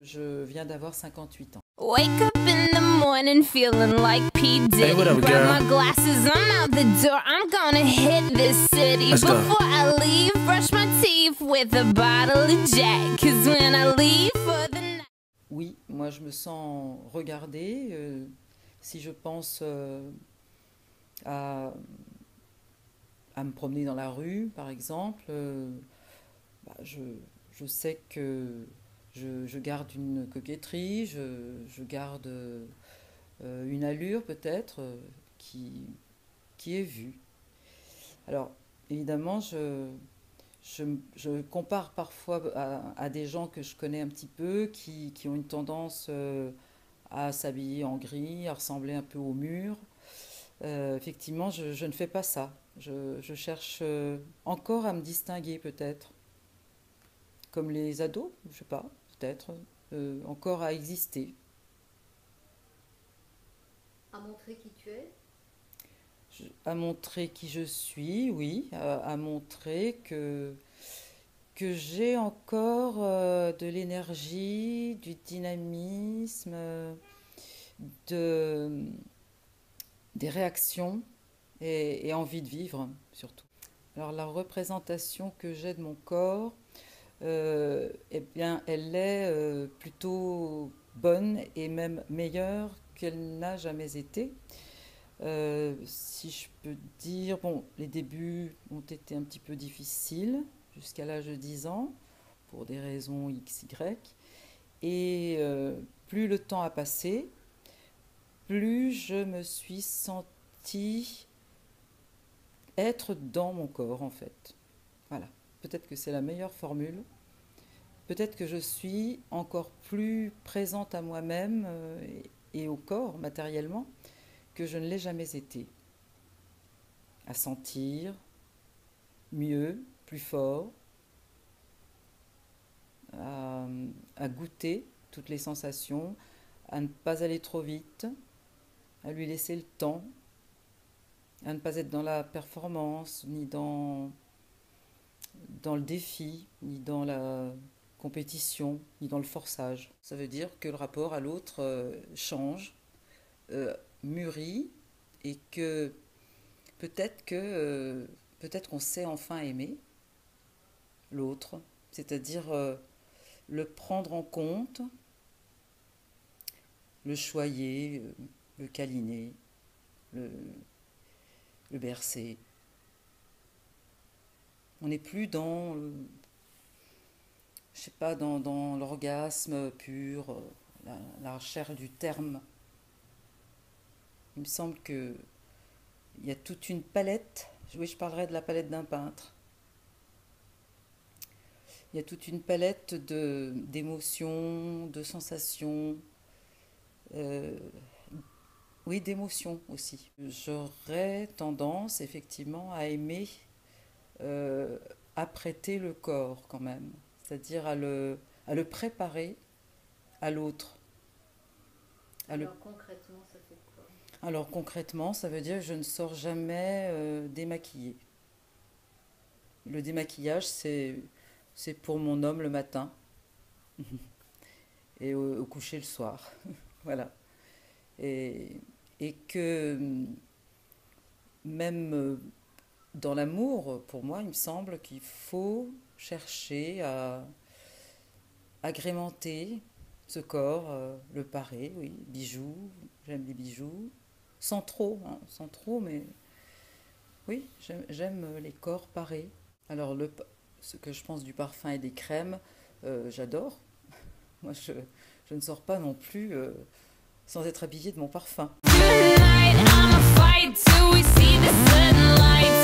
Je viens d'avoir 58 ans. Wake up in the morning feeling like P. Diddy. Hey, what up, Grab girl? my glasses, I'm out the door. I'm gonna hit this city. Let's go. Before I leave, brush my teeth with a bottle of Jack. 'Cause when I leave for the night. Oui, moi je me sens regardée. Si je pense à me promener dans la rue, par exemple, je sais que je garde une coquetterie, je garde une allure peut-être qui est vue. Alors évidemment, je compare parfois à des gens que je connais un petit peu, qui ont une tendance à s'habiller en gris, à ressembler un peu au mur. Effectivement, je ne fais pas ça. Je cherche encore à me distinguer peut-être. Comme les ados, je sais pas, peut-être, encore à exister. À montrer qui tu es? À montrer qui je suis, oui, à montrer que j'ai encore de l'énergie, du dynamisme, des réactions et envie de vivre surtout. Alors la représentation que j'ai de mon corps, eh bien, elle est plutôt bonne et même meilleure qu'elle n'a jamais été. Si je peux dire, bon, les débuts ont été un petit peu difficiles jusqu'à l'âge de 10 ans, pour des raisons X, Y. Et plus le temps a passé, plus je me suis sentie être dans mon corps, en fait. Voilà. Peut-être que c'est la meilleure formule. Peut-être que je suis encore plus présente à moi-même et au corps, matériellement, que je ne l'ai jamais été. À sentir mieux, plus fort, à goûter toutes les sensations, à ne pas aller trop vite, à lui laisser le temps, à ne pas être dans la performance, ni dans le défi, ni dans la compétition, ni dans le forçage. Ça veut dire que le rapport à l'autre change, mûrit, et que peut-être qu'on sait enfin aimer l'autre, c'est-à-dire le prendre en compte, le choyer, le câliner, le bercer. On n'est plus dans, je sais pas, dans l'orgasme pur, la recherche du terme. Il me semble qu'il y a toute une palette, oui, je parlerai de la palette d'un peintre. Il y a toute une palette d'émotions, de sensations, oui, d'émotions aussi. J'aurais tendance effectivement à aimer apprêter le corps quand même, c'est-à-dire à le préparer à l'autre. Alors concrètement, ça fait quoi? Alors concrètement, ça veut dire que je ne sors jamais démaquillée. Le démaquillage, c'est pour mon homme le matin et au coucher le soir. Voilà. Et que même dans l'amour, pour moi, il me semble qu'il faut chercher à agrémenter ce corps, le parer, oui, bijoux, j'aime les bijoux, sans trop, mais oui, j'aime les corps parés. Alors ce que je pense du parfum et des crèmes, j'adore. Moi, je ne sors pas non plus sans être habillée de mon parfum. Tonight, I'ma fight till we see the sunlight.